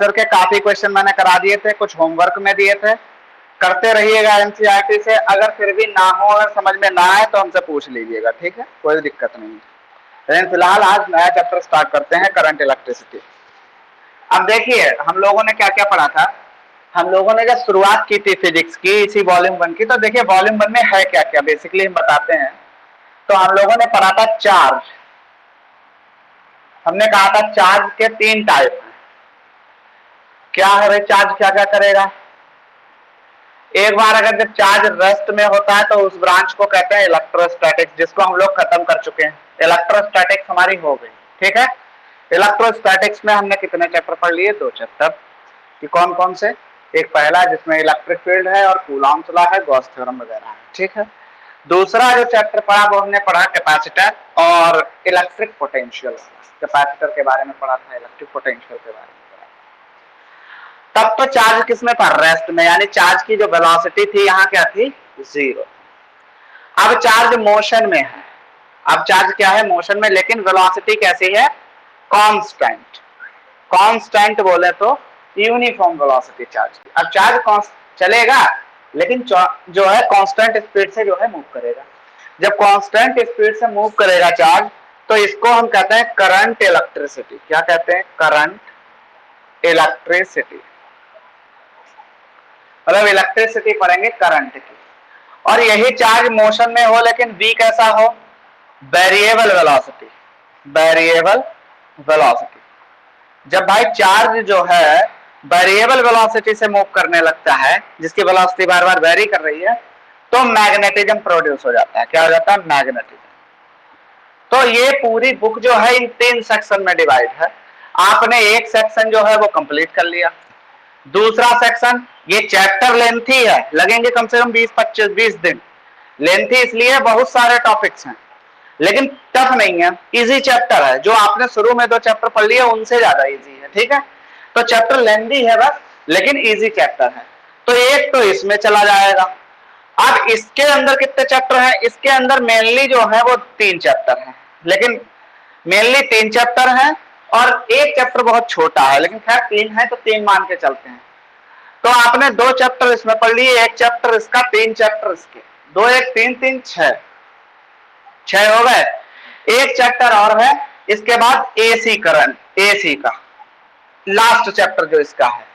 Sir के काफी question मैंने करा दिए थे, कुछ होमवर्क में दिए थे, करते रहिएगा एनसीईआरटी से। अगर फिर भी ना हो, अगर समझ में ना आए तो हमसे पूछ लीजिएगा, ठीक है, कोई दिक्कत नहीं। लेकिन फिलहाल आज नया चैप्टर स्टार्ट करते हैं, करंट इलेक्ट्रिसिटी। अब देखिए हम लोगों ने क्या क्या पढ़ा था। हम लोगों ने जब शुरुआत की थी फिजिक्स की इसी वॉल्यूम 1 की, तो देखिए वॉल्यूम 1 में है क्या क्या, बेसिकली हम बताते हैं। तो हम लोगों ने पढ़ा था चार्ज। हमने कहा था चार्ज के 3 टाइप हैं। क्या है भाई चार्ज, क्या क्या करेगा। एक बार अगर जब चार्ज रेस्ट में होता है तो उस ब्रांच को कहते हैं इलेक्ट्रोस्टैटिक्स, जिसको हम लोग खत्म कर चुके हैं। इलेक्ट्रोस्टैटिक्स हमारी हो गई, ठीक है। इलेक्ट्रोस्टैटिक्स में हमने कितने चैप्टर पढ़ लिए, 2 चैप्टर। कि कौन कौन से, एक पहला जिसमें इलेक्ट्रिक फील्ड है और कूलॉम्स लॉ है, गॉस थ्योरम वगैरह है, ठीक है। दूसरा जो चैप्टर पढ़ा वो हमने पढ़ा कैपेसिटर और इलेक्ट्रिक पोटेंशियल। कैपेसिटर के बारे में पढ़ा था, इलेक्ट्रिक पोटेंशियल के बारे में। तब तो चार्ज किसमें था, रेस्ट में, यानी चार्ज की जो वेलोसिटी थी यहाँ क्या थी, 0। अब चार्ज मोशन में है। अब चार्ज क्या है, मोशन में, लेकिन वेलोसिटी कैसी है, कांस्टेंट। कांस्टेंट बोले तो यूनिफॉर्म वेलोसिटी चार्ज की। अब चार्ज चलेगा लेकिन जो है कांस्टेंट स्पीड से जो है मूव करेगा। जब कांस्टेंट स्पीड से मूव करेगा चार्ज, तो इसको हम कहते हैं करंट इलेक्ट्रिसिटी। क्या कहते हैं, करंट इलेक्ट्रिसिटी। मतलब इलेक्ट्रिसिटी पढ़ेंगे करंट की। और यही चार्ज मोशन में हो लेकिन v कैसा हो, वेरिएबल वेलोसिटी। Variable velocity. जब भाई चार्ज जो है वेरिएबल वेलोसिटी से मूव करने लगता है, जिसकी वेलोसिटी बार बार वेरी कर रही है, तो मैग्नेटिज्म प्रोड्यूस हो जाता है। क्या हो जाता है, मैग्नेटिज्म। तो ये पूरी बुक जो है इन 3 सेक्शन में डिवाइड है। आपने एक सेक्शन जो है वो कंप्लीट कर लिया। दूसरा सेक्शन, ये चैप्टर लेंथी है, लगेंगे कम से कम 20-25-20 दिन। लेंथी इसलिए बहुत सारे टॉपिक्स हैं, लेकिन टफ नहीं है, इजी चैप्टर है। जो आपने शुरू में 2 चैप्टर पढ़ लिए उनसे ज्यादा इजी है, ठीक है। तो चैप्टर लेंथी है बस, लेकिन इजी चैप्टर है। तो एक तो इसमें चला जाएगा। अब इसके अंदर कितने चैप्टर हैं, इसके अंदर मेनली जो है वो 3 चैप्टर हैं, लेकिन मेनली 3 चैप्टर हैं और एक चैप्टर बहुत छोटा है, लेकिन खैर 3 है तो 3 मान के चलते हैं। तो आपने 2 चैप्टर इसमें पढ़ लिए, एक चैप्टर इसका, 3 चैप्टर इसके, 2 1 3 3 6 हो गए। एक चैप्टर और है इसके बाद एसी करंट, एसी का लास्ट चैप्टर जो इसका है।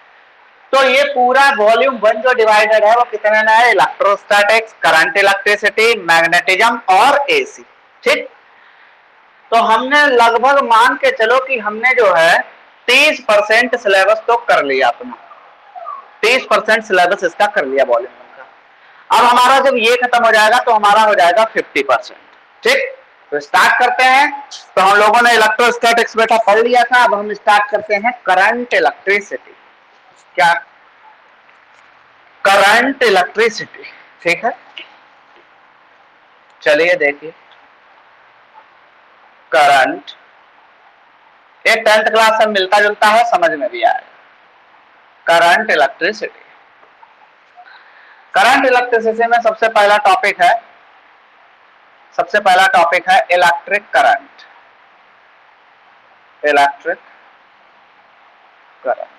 तो ये पूरा वॉल्यूम 1 जो डिवाइडेड है वो कितने में है, इलेक्ट्रोस्टैटिक्स, करंट इलेक्ट्रिसिटी, मैग्नेटिज्म और एसी, ठीक। तो हमने लगभग मान के चलो कि हमने जो है 30% सिलेबस तो कर लिया अपना। 30% सिलेबस इसका कर लिया वॉल्यूम 1 का। अब हमारा जब ये खत्म हो जाएगा तो हमारा हो जाएगा 50%, ठीक। तो स्टार्ट करते हैं। तो हम लोगों ने इलेक्ट्रोस्टैटिक्स बेटा पढ़ लिया था, अब हम स्टार्ट करते हैं करंट इलेक्ट्रिसिटी। क्या, करंट इलेक्ट्रिसिटी, ठीक है। चलिए देखिए, करंट एक 10th क्लास से मिलता जुलता है, समझ में भी आएगा। करंट इलेक्ट्रिसिटी, करंट इलेक्ट्रिसिटी में सबसे पहला टॉपिक है, सबसे पहला टॉपिक है इलेक्ट्रिक करंट। इलेक्ट्रिक करंट,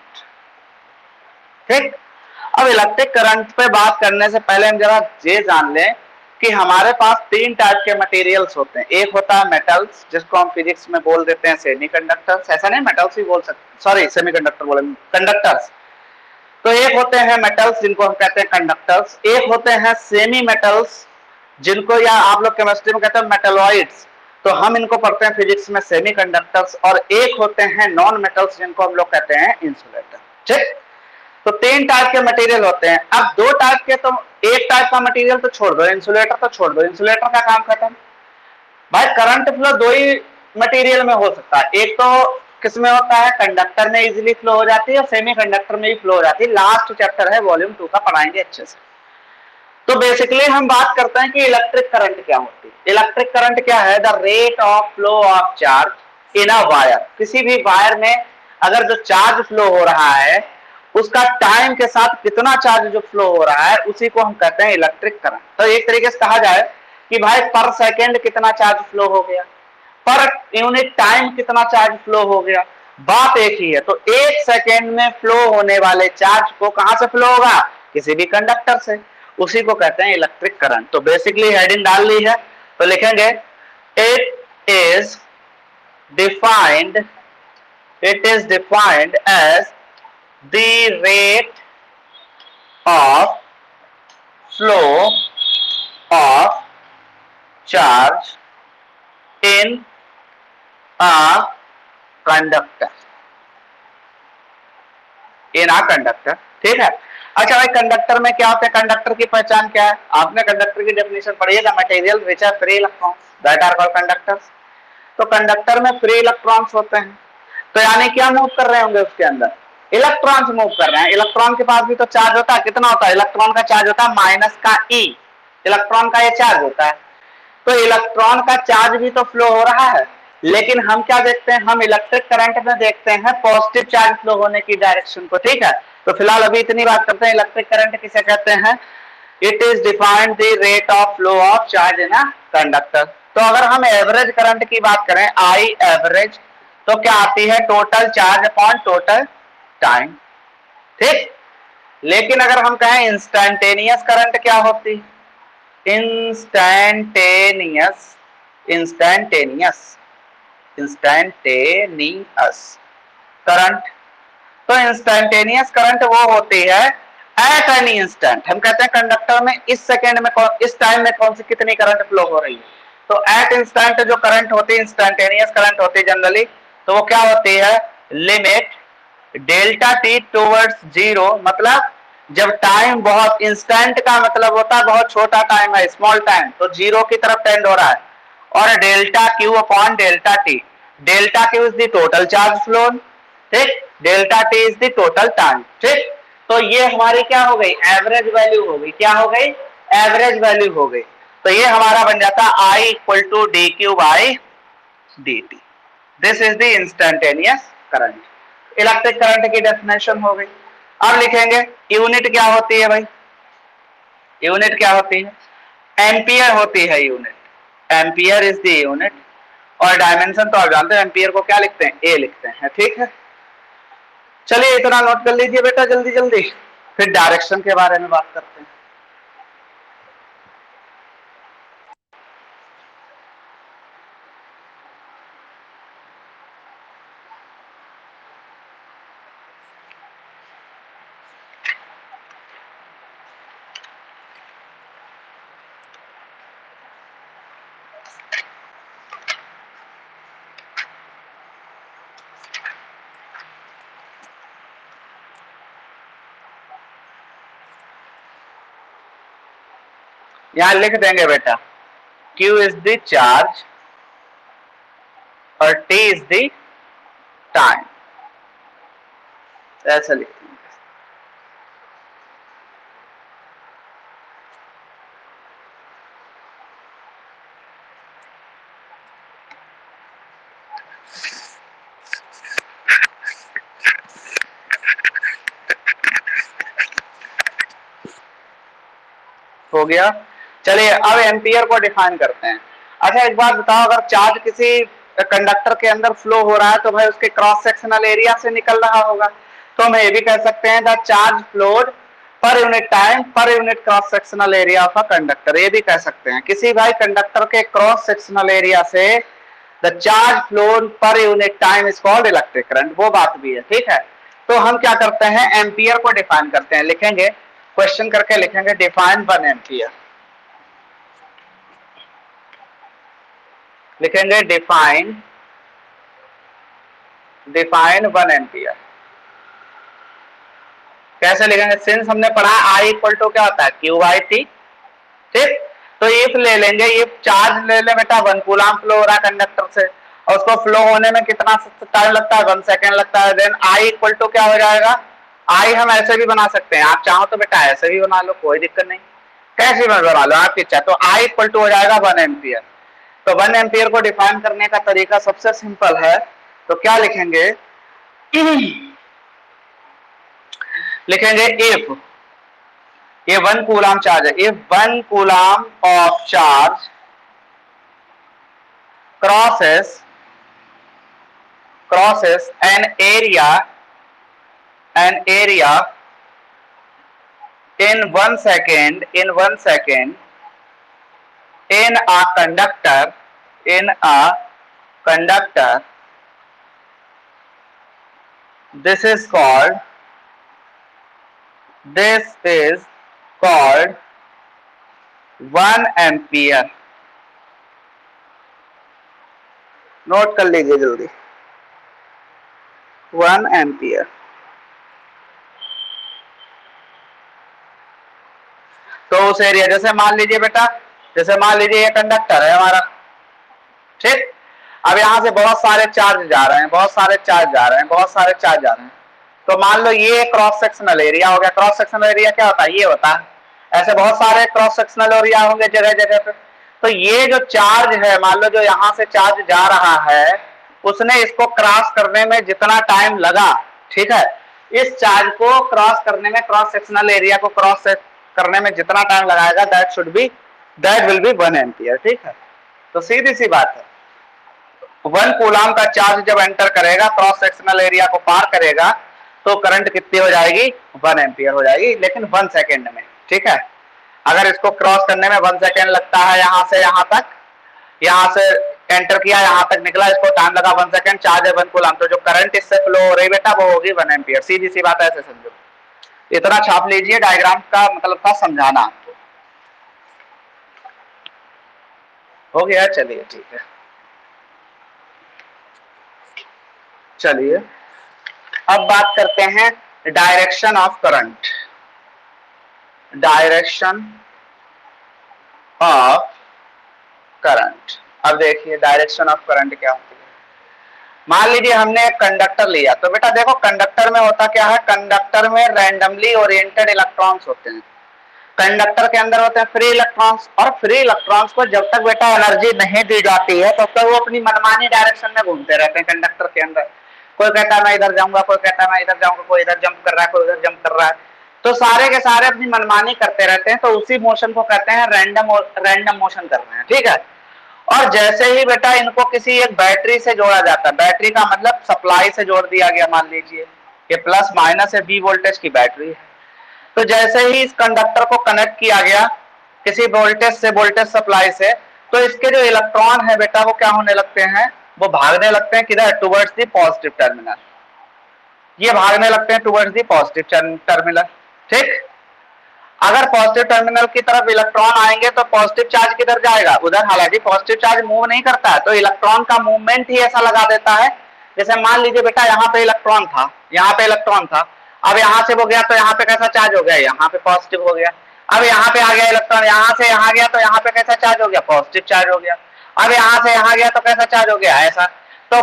ठीक। अब इलेक्ट्रिक करंट पे बात करने से पहले हम जरा ये जान लें कि हमारे पास 3 टाइप के मटेरियल्स होते हैं। एक होता है मेटल्स, जिसको हम फिजिक्स में बोल देते हैं सेमीकंडक्टर्स। ऐसा नहीं, मेटल्स ही बोल सकते, सॉरी सेमीकंडक्टर बोले, कंडक्टर्स। तो एक होते हैं मेटल्स जिनको हम कहते हैं कंडक्टर्स, एक होते हैं सेमी मेटल्स जिनको या आप लोग केमिस्ट्री में कहते हैं मेटलॉइड्स, तो हम इनको पढ़ते हैं फिजिक्स में सेमीकंडक्टर्स। और एक होते हैं नॉन मेटल्स जिनको हम लोग कहते हैं इंसुलेटर, ठीक। तो 3 टाइप के मटेरियल होते हैं। अब 2 टाइप के, तो एक टाइप का मटेरियल तो छोड़ दो, इंसुलेटर तो छोड़ दो, इंसुलेटर का काम खत्म। भाई करंट फ्लो 2 ही मटेरियल में हो सकता है, एक तो किसमें होता है, कंडक्टर में इजीली फ्लो हो जाती है और सेमी कंडक्टर में भी फ्लो हो जाती है। लास्ट चैप्टर है वॉल्यूम 2 का, पढ़ाएंगे अच्छे से। तो बेसिकली हम बात करते हैं कि इलेक्ट्रिक करंट क्या होती है। इलेक्ट्रिक करंट क्या है, the rate of flow of charge in a wire. किसी भी वायर में अगर जो चार्ज फ्लो हो रहा है उसका टाइम के साथ कितना चार्ज जो फ्लो हो रहा है, उसी को हम कहते हैं इलेक्ट्रिक करंट। तो एक तरीके से कहा जाए कि भाई पर सेकेंड कितना चार्ज फ्लो हो गया, पर यूनिट टाइम कितना चार्ज फ्लो हो गया, बात एक ही है। तो 1 सेकेंड में फ्लो होने वाले चार्ज को कहां से फ्लो होगा? किसी भी कंडक्टर से, उसी को कहते हैं इलेक्ट्रिक करंट। तो बेसिकली हेडिंग डाल ली है, तो लिखेंगे it is defined as the rate of flow of charge in a conductor, in a conductor. ठीक है। अच्छा भाई, कंडक्टर में क्या होता है? कंडक्टर की पहचान क्या है? आपने कंडक्टर की डेफिनेशन पढ़ी है, the material which are free electrons that are called conductors. तो कंडक्टर में फ्री इलेक्ट्रॉन्स होते हैं, तो यानी क्या मूव कर रहे होंगे उसके अंदर? इलेक्ट्रॉन्स मूव कर रहे हैं। इलेक्ट्रॉन के पास भी तो चार्ज होता है, कितना होता है? इलेक्ट्रॉन का चार्ज होता है माइनस का ई, इलेक्ट्रॉन का ये चार्ज होता है। तो इलेक्ट्रॉन का चार्ज भी तो फ्लो हो रहा है, लेकिन हम क्या देखते हैं? हम इलेक्ट्रिक करंट में देखते हैं पॉजिटिव चार्ज फ्लो होने की डायरेक्शन को। ठीक है। तो फिलहाल अभी इतनी बात करते हैं, इलेक्ट्रिक करंट किसे कहते हैं? It is defined the rate of flow of charge in a conductor. तो अगर हम एवरेज करंट की बात करें, आई एवरेज, तो क्या आती है? Total charge upon total time. ठीक। लेकिन अगर हम कहें इंस्टैन्टेनियस करंट क्या होती? Instantaneous instantaneous instantaneous current. तो इंस्टैन्टेनियस करंट वो होती है एट एनी इंस्टेंट। हम कहते हैं कंडक्टर में इस सेकेंड में इस टाइम में कौन सी कितनी करंट फ्लो हो रही है। तो एट इंस्टेंट जो करंट होती है, इंस्टैन्टेनियस करंट होती है जनरली, तो वो क्या होती है? Limit delta T towards zero. मतलब जब टाइम बहुत इंस्टेंट का मतलब होता है बहुत छोटा टाइम है, स्मॉल टाइम, तो जीरो की तरफ टेंड हो रहा है। और delta Q upon delta T, delta Q is the total charge flow, ठीक, delta T is the total time. ठीक। तो ये हमारी क्या हो गई? एवरेज वैल्यू हो गई। क्या हो गई? एवरेज वैल्यू हो गई। तो ये हमारा बन जाता I equal to D Q by D t. This is the instantaneous current. Electric current की डेफिनेशन हो गई। अब लिखेंगे यूनिट क्या होती है भाई? यूनिट क्या होती है? एम्पियर होती है unit. Ampere is the unit. और डायमेंशन तो आप जानते हैं, एम्पियर को क्या लिखते हैं? ए लिखते हैं। ठीक है। चलिए इतना नोट कर लीजिए बेटा जल्दी जल्दी, फिर डायरेक्शन के बारे में बात करते हैं। यहां लिख देंगे बेटा Q इज द चार्ज और T इज द टाइम, ऐसा लिखते हैं। हो गया। चलिए अब एम्पियर को डिफाइन करते हैं। अच्छा एक बात बताओ, अगर चार्ज किसी कंडक्टर के अंदर फ्लो हो रहा है तो भाई उसके क्रॉस सेक्शनल एरिया से निकल रहा होगा। तो हम ये भी कह सकते हैं the charge flowed per unit time per unit cross sectional area of a conductor, ये भी कह सकते हैं। किसी भाई कंडक्टर के क्रॉस सेक्शनल एरिया से the charge flowed per unit time is called electric current, वो बात भी है। ठीक है। तो हम क्या करते हैं? एम्पियर को डिफाइन करते हैं। लिखेंगे, क्वेश्चन करके लिखेंगे डिफाइन 1 एम्पियर। लिखेंगे डिफाइन 1 एम्पियर। कैसे लिखेंगे? सिंस हमने पढ़ा आई इक्वल टू क्या होता है? Q by T. ठीक। तो इफ ले लेंगे, इफ चार्ज ले ले बेटा 1 कूलम फ्लो हो रहा है कंडक्टर से, और उसको फ्लो होने में कितना टाइम लगता है? 1 सेकेंड लगता है। देन आई इक्वल टू क्या हो जाएगा? आई हम ऐसे भी बना सकते हैं, आप चाहो तो बेटा ऐसे भी बना लो, कोई दिक्कत नहीं, कैसे भी बना लो आपकी इच्छा। तो आई इक्वल टू हो जाएगा 1 एम्पियर। तो 1 एम्पियर को डिफाइन करने का तरीका सबसे सिंपल है। तो क्या लिखेंगे? लिखेंगे इफ, ये 1 कूलम चार्ज है, if 1 coulomb of charge crosses crosses an area in 1 second in a conductor, this is called 1 ampere. Note कर लीजिए जल्दी, 1 एम्पियर। तो उस एरिया, जैसे मान लीजिए बेटा, जैसे मान लीजिए ये कंडक्टर है हमारा, ठीक। अब यहां से बहुत सारे चार्ज जा रहे हैं, बहुत सारे चार्ज जा रहे हैं, बहुत सारे चार्ज जा रहे हैं। तो मान लो ये क्रॉस सेक्शनल एरिया हो गया। क्रॉस सेक्शनल एरिया क्या होता है? ये होता है। ऐसे बहुत सारे क्रॉस सेक्शनल एरिया होंगे जगह जगह पे। तो ये जो चार्ज है, मान लो जो यहां से चार्ज जा रहा है, उसने इसको क्रॉस करने में जितना टाइम लगा, ठीक है, इस चार्ज को क्रॉस करने में, क्रॉस सेक्शनल एरिया को क्रॉस करने में जितना टाइम लगाएगा, दैट विल बी 1 एम्पियर, ठीक है। तो सीधी सी बात है, 1 कूलाम का चार्ज जब एंटर करेगा, क्रॉस सेक्शनल एरिया को पार करेगा, तो करंट कितनी हो जाएगी? 1 एम्पियर हो जाएगी, लेकिन 1 सेकेंड में, ठीक है। अगर इसको क्रॉस करने में 1 सेकेंड लगता है, यहां से यहां तक, यहां से एंटर किया, यहां तक निकला, इसको टाइम लगा 1 सेकेंड, चार्ज है 1 कूलाम, तो जो करंट इससे फ्लो हो रही बेटा, वो होगी 1 एम्पियर। सीधी सी बात है, ऐसे समझो। इतना छाप लीजिए, डायग्राम का मतलब था समझाना आपको। हो गया? चलिए ठीक है। चलिए अब बात करते हैं direction of current. Direction of current. अब देखिए डायरेक्शन ऑफ करंट क्या होती है। मान लीजिए हमने एक कंडक्टर लिया, तो बेटा देखो कंडक्टर में होता क्या है, कंडक्टर में रैंडमली ओरिएंटेड इलेक्ट्रॉन्स होते हैं। कंडक्टर के अंदर होते हैं फ्री इलेक्ट्रॉन्स, और फ्री इलेक्ट्रॉन्स को जब तक बेटा एनर्जी नहीं दी जाती है, तब तक वो अपनी मनमानी डायरेक्शन में घूमते रहते हैं कंडक्टर के अंदर। कोई कहता है मैं इधर जाऊंगा, कोई कहता है मैं इधर जाऊंगा, कोई इधर जंप कर रहा है, कोई उधर जंप कर रहा है। तो सारे के सारे अपनी मनमानी करते रहते हैं, तो उसी मोशन को कहते हैं रैंडम मोशन कर रहे हैं, ठीक है। और जैसे ही बेटा इनको किसी एक बैटरी से जोड़ा जाता है, बैटरी का मतलब सप्लाई से जोड़ दिया गया, मान लीजिए ये प्लस माइनस है, बी वोल्टेज की बैटरी है। तो जैसे ही इस कंडक्टर को कनेक्ट किया गया किसी वोल्टेज से, वोल्टेज सप्लाई से, तो इसके जो इलेक्ट्रॉन है बेटा, वो क्या होने लगते हैं? वो भागने लगते हैं किधर? Towards the positive terminal. ये भागने लगते हैं टुवर्ड्स द पॉजिटिव टर्मिनल, ठीक। अगर पॉजिटिव टर्मिनल की तरफ इलेक्ट्रॉन आएंगे तो पॉजिटिव चार्ज किधर जाएगा? उधर। हालांकि पॉजिटिव चार्ज मूव नहीं करता है, तो इलेक्ट्रॉन का मूवमेंट ही ऐसा लगा देता है। जैसे मान लीजिए बेटा यहाँ पे इलेक्ट्रॉन था, यहाँ पे इलेक्ट्रॉन था, अब यहां से वो गया तो यहाँ पे कैसा चार्ज हो गया? यहाँ पे पॉजिटिव हो गया। अब यहाँ पे आ गया इलेक्ट्रॉन, यहाँ से यहाँ गया तो यहाँ पे कैसा चार्ज हो गया? पॉजिटिव चार्ज हो गया। अब यहाँ से यहाँ गया तो कैसा चार्ज हो गया? ऐसा। तो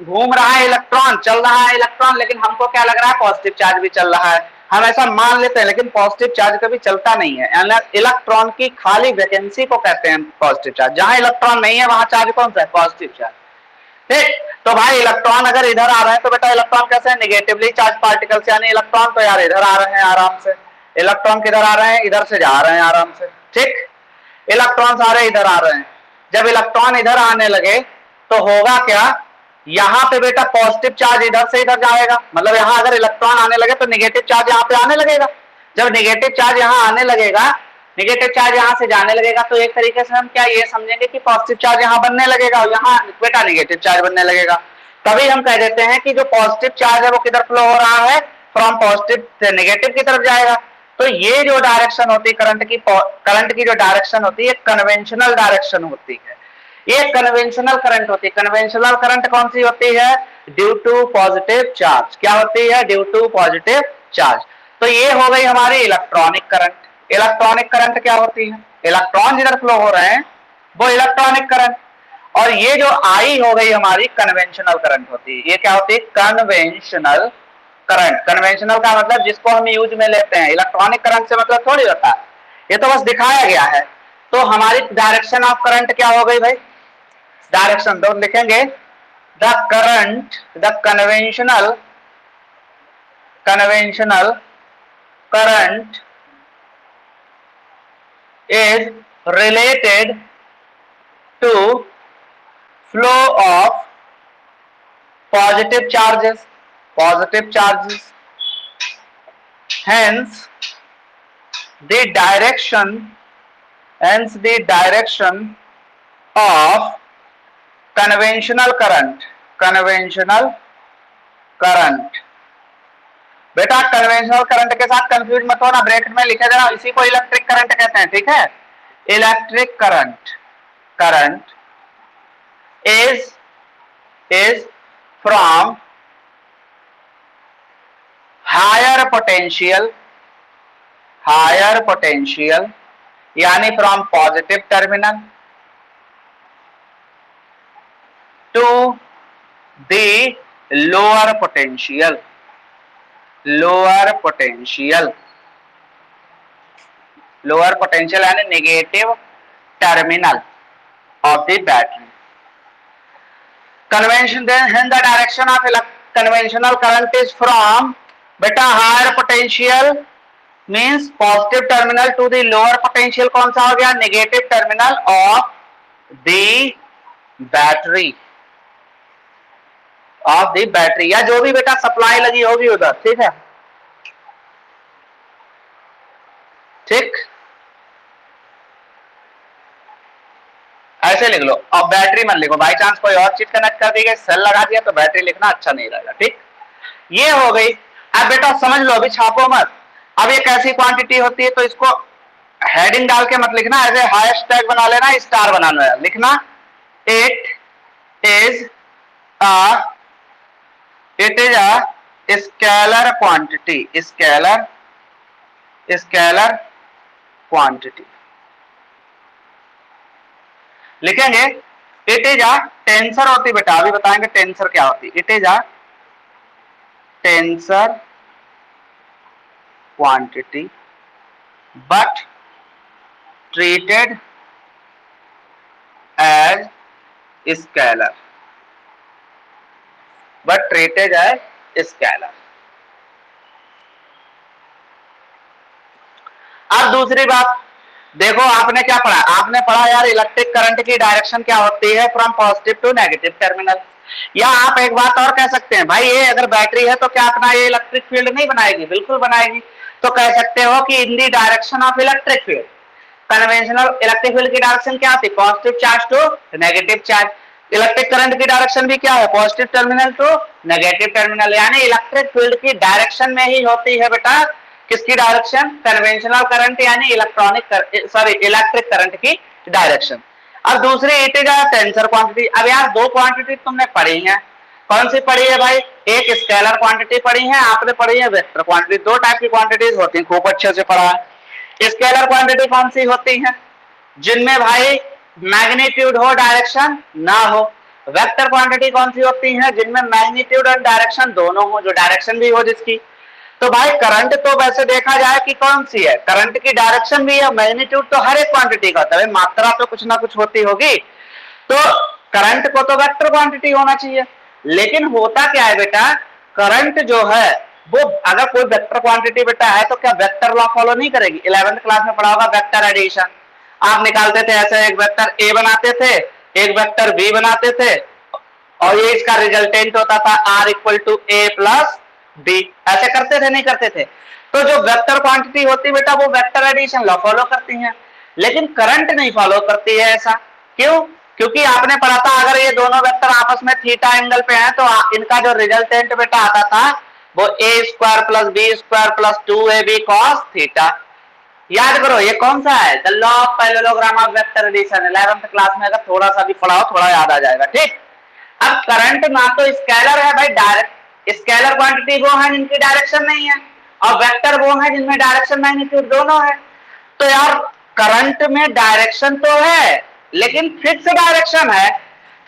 घूम रहा है इलेक्ट्रॉन, चल रहा है इलेक्ट्रॉन, लेकिन हमको क्या लग रहा है? पॉजिटिव चार्ज भी चल रहा है, हम ऐसा मान लेते हैं, लेकिन पॉजिटिव चार्ज कभी चलता नहीं है। इलेक्ट्रॉन की खाली वैकेंसी को कहते हैं पॉजिटिव चार्ज। जहां इलेक्ट्रॉन नहीं है वहां चार्ज कौन सा है? पॉजिटिव चार्ज, ठीक। तो भाई इलेक्ट्रॉन अगर इधर आ रहे हैं तो बेटा इलेक्ट्रॉन कैसे है? निगेटिवली चार्ज पार्टिकल्स, यानी इलेक्ट्रॉन तो यार इधर आ रहे हैं आराम से। इलेक्ट्रॉन किधर आ रहे हैं? इधर से जा रहे हैं आराम से, ठीक। इलेक्ट्रॉन सारे इधर आ रहे हैं। जब इलेक्ट्रॉन इधर आने लगे तो होगा क्या? यहां पे बेटा पॉजिटिव चार्ज इधर से इधर जाएगा, मतलब यहां अगर इलेक्ट्रॉन आने लगे तो निगेटिव चार्ज यहां पे आने लगेगा। जब निगेटिव चार्ज यहां आने लगेगा, निगेटिव चार्ज यहां से जाने लगेगा, तो एक तरीके से हम क्या ये समझेंगे कि पॉजिटिव चार्ज यहां बनने लगेगा और यहां बेटा निगेटिव चार्ज बनने लगेगा। तभी हम कह देते हैं कि जो पॉजिटिव चार्ज है वो किधर फ्लो हो रहा है? फ्रॉम पॉजिटिव से निगेटिव की तरफ जाएगा। तो ये जो डायरेक्शन होती है करंट की जो डायरेक्शन होती है, कन्वेंशनल डायरेक्शन होती है। ये कन्वेंशनल करंट होती है। कन्वेंशनल करंट कौन सी होती है? Due to positive charge. क्या होती है? Due to positive charge. तो ये हो गई हमारी इलेक्ट्रॉनिक करंट। इलेक्ट्रॉनिक करंट क्या होती है? इलेक्ट्रॉन जिधर फ्लो हो रहे हैं वो इलेक्ट्रॉनिक करंट। और ये जो आई हो गई हमारी कन्वेंशनल करंट होती है। ये क्या होती है? Conventional current. कन्वेंशनल का मतलब जिसको हम यूज में लेते हैं। इलेक्ट्रॉनिक करंट से मतलब थोड़ी होता है, ये तो बस दिखाया गया है। तो हमारी डायरेक्शन ऑफ करंट क्या हो गई भाई? डायरेक्शन तो लिखेंगे the current, the conventional current is related to flow of positive charges. Hence the direction of conventional current. बेटा कन्वेंशनल करंट के साथ कंफ्यूज मत होना, ब्रैकेट में लिखे देना, इसी को इलेक्ट्रिक करंट कहते हैं, ठीक है। Electric current is from higher potential यानी from positive terminal to the lower potential यानी negative terminal of the battery. Convention, then the direction of conventional current is from beta higher potential means positive terminal to the lower potential. कौन सा हो गया? negative terminal of the battery या जो भी बेटा supply लगी होगी उधर, ठीक है, ठीक, ऐसे लिख लो। अब बैटरी मत लिखो, बाई चांस कोई और चीज कनेक्ट कर दी गई, सेल लगा दिया तो बैटरी लिखना अच्छा नहीं रहेगा, ठीक। ये हो गई। अब बेटा समझ लो, अभी छापो मत। अब ये कैसी क्वांटिटी होती है तो इसको हेडिंग डाल के मत लिखना, ऐसे हैशटैग बना लेना, स्टार बनाना है, लिखना it is a scalar quantity लिखेंगे। इट इज अ टेंसर होती बेटा, अभी बताएंगे टेंसर क्या होती। It is a tensor quantity but treated as scalar अब दूसरी बात देखो, आपने क्या पढ़ा? आपने पढ़ा यार इलेक्ट्रिक करंट की डायरेक्शन क्या होती है, from positive to negative terminal. या आप एक बात और कह सकते हैं, भाई ये अगर बैटरी है तो क्या अपना ये इलेक्ट्रिक फील्ड नहीं बनाएगी? बिल्कुल बनाएगी। तो कह सकते हो कि in the direction of electric field, conventional electric field की डायरेक्शन क्या होती है? Positive charge to negative charge. Electric current की डायरेक्शन भी क्या है? Positive terminal to negative terminal. यानी इलेक्ट्रिक फील्ड की डायरेक्शन में ही होती है बेटा किसकी डायरेक्शन? कन्वेंशनल करंट यानी इलेक्ट्रिक करंट की डायरेक्शन। अब दूसरी इट इज टेंसर क्वांटिटी। अब यार दो क्वांटिटी तुमने पढ़ी है, कौन सी पढ़ी है भाई? एक स्केलर क्वांटिटी पढ़ी है, आपने पढ़ी है वेक्टर क्वांटिटी। दो टाइप की क्वांटिटीज होती है, खूब अच्छे से पढ़ा है। स्केलर क्वांटिटी कौन सी होती है? जिनमें भाई मैग्नीट्यूड हो डायरेक्शन ना हो। वेक्टर क्वांटिटी कौन सी होती है? जिनमें मैग्नीट्यूड और डायरेक्शन दोनों हो, जो डायरेक्शन भी हो जिसकी। तो भाई करंट तो वैसे देखा जाए कि कौन सी है, करंट की डायरेक्शन भी है, मैग्नीट्यूड तो हर एक क्वांटिटी का होता है, मात्रा तो कुछ ना कुछ होती होगी। तो करंट को तो वेक्टर क्वांटिटी होना चाहिए। लेकिन होता क्या है बेटा, करंट जो है वो अगर कोई वेक्टर क्वांटिटी बेटा है तो क्या वेक्टर लॉ फॉलो नहीं करेगी? 11th क्लास में पढ़ा होगा वेक्टर एडिशन। आप निकालते थे ऐसे, एक वेक्टर ए बनाते थे, एक वेक्टर बी बनाते थे, और ये इसका रिजल्टेंट होता था R equal to a plus b. ऐसे करते थे नहीं करते थे? तो जो वेक्टर क्वांटिटी होती है बेटा वो वेक्टर एडिशन लॉ फॉलो करती है, लेकिन करंट नहीं फॉलो करती है। ऐसा क्यों? क्योंकि आपने पढ़ा था अगर ये दोनों वेक्टर आपस में थीटा एंगल पे हैं तो इनका जो रिजल्टेंट बेटा आता था वो A square plus B square plus 2ab cos theta. याद करो ये कौन सा है? The law of parallelogram of vector addition. 11th class में अगर थोड़ा सा भी पढ़ाओ थोड़ा याद आ जाएगा, ठीक। अब करंट ना तो स्केलर है भाई, डायरेक्ट स्केलर क्वांटिटी वो है जिनकी डायरेक्शन नहीं है, और वेक्टर वो है जिनमें डायरेक्शन मैग्नीट्यूड दोनों है। तो यार करंट में डायरेक्शन तो है लेकिन फिक्स डायरेक्शन है।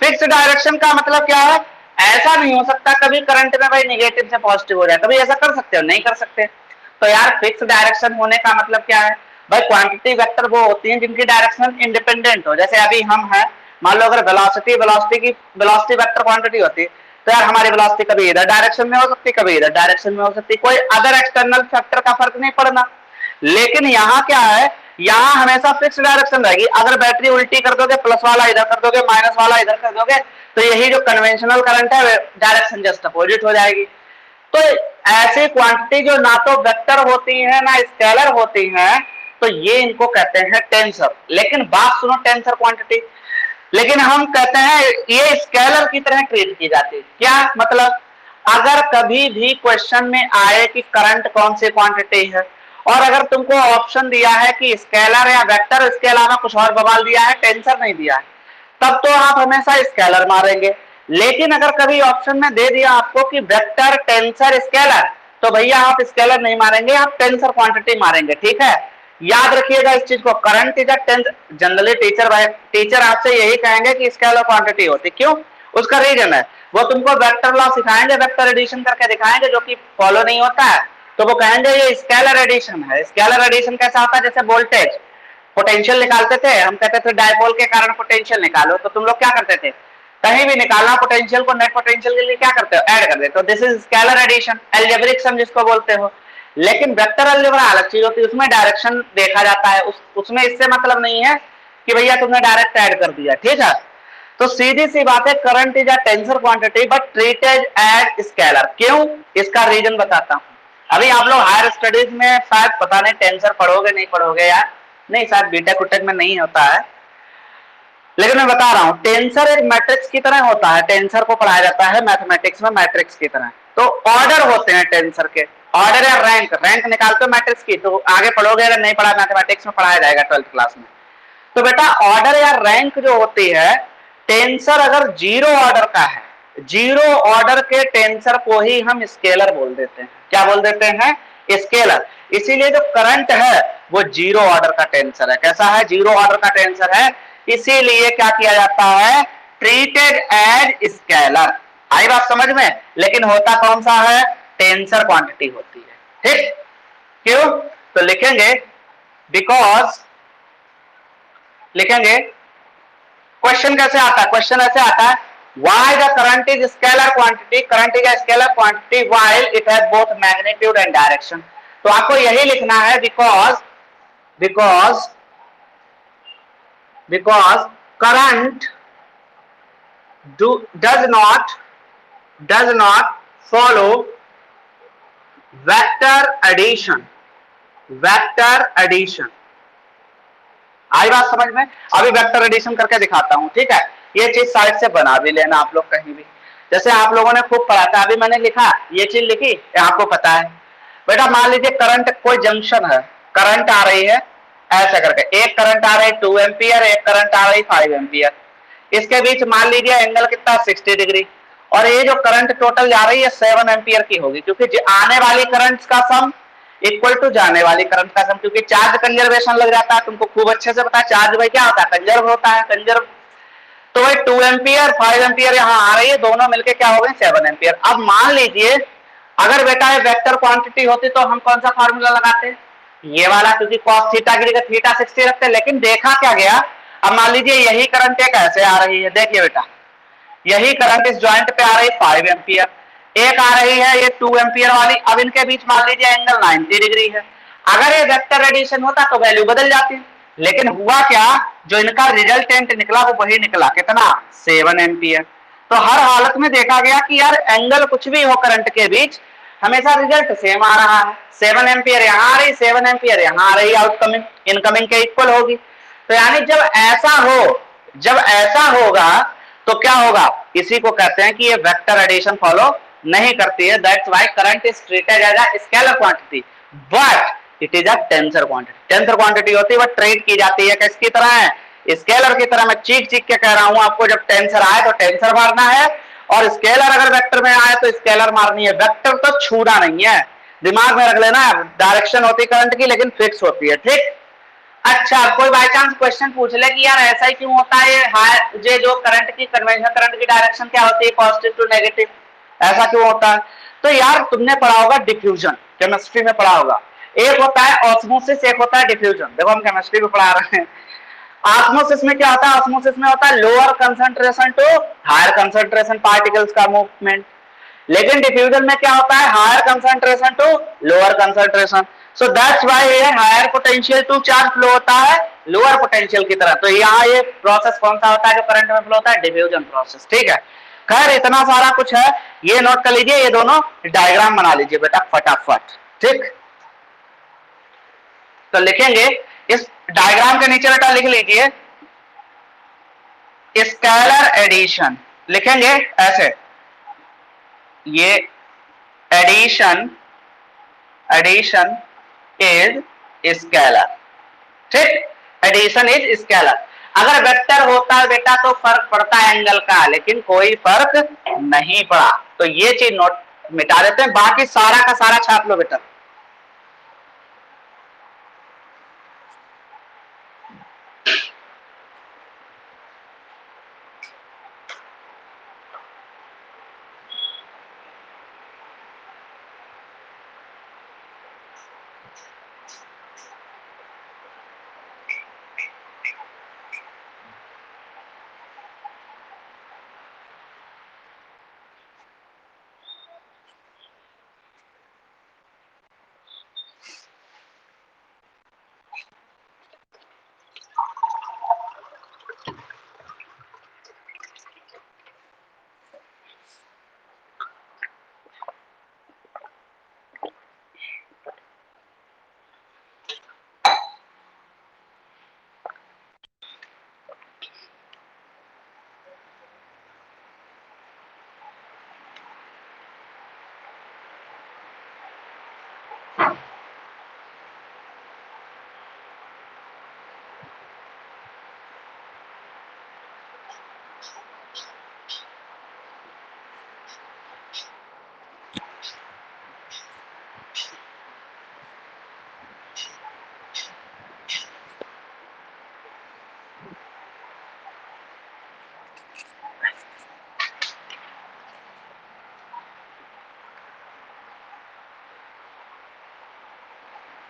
फिक्स डायरेक्शन का मतलब क्या है? ऐसा नहीं हो सकता कभी करंट में भाई निगेटिव से पॉजिटिव हो जाए, कभी ऐसा कर सकते हो? नहीं कर सकते। तो यार फिक्स डायरेक्शन होने का मतलब क्या है भाई? क्वांटिटी वेक्टर वो होती हैं जिनकी डायरेक्शन इंडिपेंडेंट हो। जैसे अभी हम है, मान लो अगर वेलोसिटी वेक्टर क्वांटिटी होती है तो यार हमारी वेलोसिटी कभी इधर डायरेक्शन में हो सकती, कभी इधर डायरेक्शन में हो सकती, कोई अदर एक्सटर्नल फैक्टर का फर्क नहीं पड़ना। लेकिन यहाँ क्या है, यहाँ हमेशा फिक्स डायरेक्शन रहेगी। अगर बैटरी उल्टी कर दोगे, प्लस वाला इधर कर दोगे, माइनस वाला इधर कर दोगे, तो यही जो कन्वेंशनल करंट है डायरेक्शन जस्ट अपोजिट हो जाएगी। तो ऐसी क्वांटिटी जो ना तो वेक्टर होती है ना स्केलर होती है, तो ये इनको कहते हैं टेंसर। लेकिन बात सुनो, टेंसर क्वांटिटी, लेकिन हम कहते हैं ये स्केलर की तरह ट्रीट की जाती है। क्या मतलब, अगर कभी भी क्वेश्चन में आए कि करंट कौन सी क्वांटिटी है, और अगर तुमको ऑप्शन दिया है कि स्केलर या वेक्टर, इसके अलावा कुछ और बवाल दिया है, टेंसर नहीं दिया है, तब तो आप हमेशा स्केलर मारेंगे। लेकिन अगर कभी ऑप्शन में दे दिया आपको कि वेक्टर, टेंसर, स्केलर, तो भैया आप स्केलर नहीं मारेंगे, आप टेंसर क्वांटिटी मारेंगे। ठीक है, याद रखिएगा इस चीज को। Current is a tensor. Generally teacher आपसे यही कहेंगे कि स्केलर क्वांटिटी होती, क्यों? उसका रीजन है, वो तुमको वेक्टर लॉ सिखाएंगे, वेक्टर एडिशन करके दिखाएंगे, जो कि फॉलो नहीं होता है, तो वो कहेंगे ये स्केलर एडिशन है। स्केलर एडिशन कैसा होता है? जैसे वोल्टेज, पोटेंशियल निकालते थे, हम कहते थे डायपोल के कारण पोटेंशियल निकालो, तो तुम लोग क्या करते थे? कहीं भी निकालना पोटेंशियल को, नेट पोटेंशियल के लिए क्या करते हो? ऐड कर देते हो। This is scalar addition, algebraic sum जिसको बोलते हो। लेकिन वेक्टर अलजेब्रा अलग चीज होती है, उसमें डायरेक्शन देखा जाता है, उसमें इससे मतलब नहीं है कि भैया तुमने डायरेक्ट ऐड कर दिया। ठीक है, तो सीधी सी बात है, current is a tensor quantity but treated as scalar. क्यों? इसका रीजन बताता हूं। अभी आप लोग हायर स्टडीज में शायद पता नहीं टेंसर पढ़ोगे नहीं पढ़ोगे यार, नहीं शायद बीटेक उटेक में नहीं होता है, लेकिन मैं बता रहा हूं, टेंसर एक मैट्रिक्स की तरह होता है। टेंसर को पढ़ाया जाता है मैथमेटिक्स में मैट्रिक्स की तरह। तो ऑर्डर होते हैं टेंसर के, ऑर्डर या रैंक, रैंक निकालते हो मैट्रिक्स की, तो आगे पढ़ोगे, अगर नहीं पढ़ा मैथमेटिक्स में पढ़ाया जाएगा 12th क्लास में। तो बेटा ऑर्डर या रैंक जो होती है, टेंसर अगर जीरो ऑर्डर का है, जीरो ऑर्डर के टेंसर को ही हम स्केलर बोल देते हैं। क्या बोल देते हैं? स्केलर। इसीलिए जो करंट है वो जीरो ऑर्डर का टेंसर है। कैसा है? जीरो ऑर्डर का टेंसर है। इसीलिए क्या किया जाता है? Treated as scalar. आई बात समझ में? लेकिन होता कौन सा है? टेंसर क्वांटिटी होती है। ठीक, क्यों? तो लिखेंगे बिकॉज, लिखेंगे क्वेश्चन कैसे आता है? क्वेश्चन ऐसे आता है, why the current is scalar quantity, current is a scalar quantity while it has both magnitude and direction। तो आपको यही लिखना है, because current does not follow vector addition। आई बात समझ में? अभी वेक्टर एडिशन करके दिखाता हूं। ठीक है, ये चीज साइड से बना भी लेना आप लोग कहीं भी, जैसे आप लोगों ने खूब पढ़ा था। अभी मैंने लिखा, ये चीज लिखी, आपको पता है। बेटा मान लीजिए करंट, कोई जंक्शन है, करंट आ रही है ऐसे करके, एक करंट आ रही है 2 एम्पियर, एक करंट आ रही 5 एम्पियर, इसके बीच मान लीजिए एंगल कितना 60 डिग्री, और ये जो करंट टोटल जा रही है 7 एम्पियर की होगी, क्योंकि आने वाली करंट का सम इक्वल टू जाने वाली करंट का सम, क्योंकि चार्ज कंजर्वेशन लग जाता है, तुमको खूब अच्छे से पता है चार्ज भाई क्या होता है? कंजर्व होता है, कंजर्व। तो भाई 2 एम्पियर 5 एम्पियर यहाँ आ रही है, दोनों मिलके क्या हो गए? 7 एम्पियर। अब मान लीजिए अगर बेटा ये वेक्टर क्वांटिटी होती तो हम कौन सा फार्मूला लगाते? ये वाला, क्योंकि cos थीटा की जगह थीटा 60 रखते। लेकिन देखा क्या गया, अब मान लीजिए यही करंट एक ऐसे आ रही है, देखिए बेटा यही करंट इस जॉइंट पे आ रही 5 एम्पियर, एक आ रही है ये 2 एम्पियर वाली। अब इनके बीच मान लीजिए एंगल 90 डिग्री है। अगर ये वेक्टर एडिशन होता तो वैल्यू बदल जाती, लेकिन हुआ क्या, जो इनका रिजल्टेंट निकला वो वही निकला, कितना? 7 एम्पियर। तो हर हालत में देखा गया कि यार एंगल कुछ भी हो करंट के बीच, हमेशा रिजल्ट सेम आ रहा है। 7 एम्पियर यहाँ आ रही, 7 एम्पियर यहाँ आ रही, आउटकमिंग इनकमिंग के इक्वल होगी। तो यानी जब ऐसा होगा तो क्या होगा? इसी को कहते हैं कि ये वेक्टर एडिशन फॉलो नहीं करती है। That's why current is treated as a scalar quantity but it is a tensor quantity. Tensor quantity होती है, वो ट्रीट की जाती है किसकी तरह है? स्केलर की तरह। मैं चीख के कह रहा हूं आपको, जब टेंसर आए तो टेंसर मारना है, और स्केलर अगर वेक्टर में आए तो स्केलर मारनी है। वेक्टर तो छूना नहीं है, दिमाग में रख लेना। डायरेक्शन होती है करंट की, लेकिन फिक्स होती है। ठीक, अच्छा कोई बाय चांस क्वेश्चन पूछ ले कि यार ऐसा ही क्यों होता है, ये जो करंट की कन्वेंशनल करंट की डायरेक्शन क्या होती है? पॉजिटिव टू नेगेटिव, ऐसा क्यों होता है? तो यार तुमने पढ़ा होगा डिफ्यूजन, केमिस्ट्री में पढ़ा होगा। एक होता है ऑस्मोसिस, एक होता है डिफ्यूजन। देखो हम केमिस्ट्री में पढ़ा रहे हैं। ऑस्मोसिस में क्या होता है? ऑस्मोसिस में होता है lower concentration to higher concentration particles का मूवमेंट। लेकिन डिफ्यूजन में क्या होता है? Higher concentration to lower concentration. So that's why here higher potential to charge flow होता है, लोअर पोटेंशियल की तरह। तो यहाँ ये प्रोसेस कौन सा होता है जो करंट में फ्लो होता है? Diffusion process. ठीक है, खैर इतना सारा कुछ है, ये नोट कर लीजिए, ये दोनों डायग्राम बना लीजिए बेटा फटाफट। ठीक, तो लिखेंगे इस डायग्राम के नीचे बेटा लिख लीजिए स्केलर एडिशन, लिखेंगे ऐसे, ये एडिशन, एडिशन इज स्केलर। ठीक, एडिशन इज स्केलर। अगर वेक्टर होता है बेटा तो फर्क पड़ता है एंगल का, लेकिन कोई फर्क नहीं पड़ा, तो ये चीज नोट मिटा देते हैं, बाकी सारा का सारा छाप लो बेटा।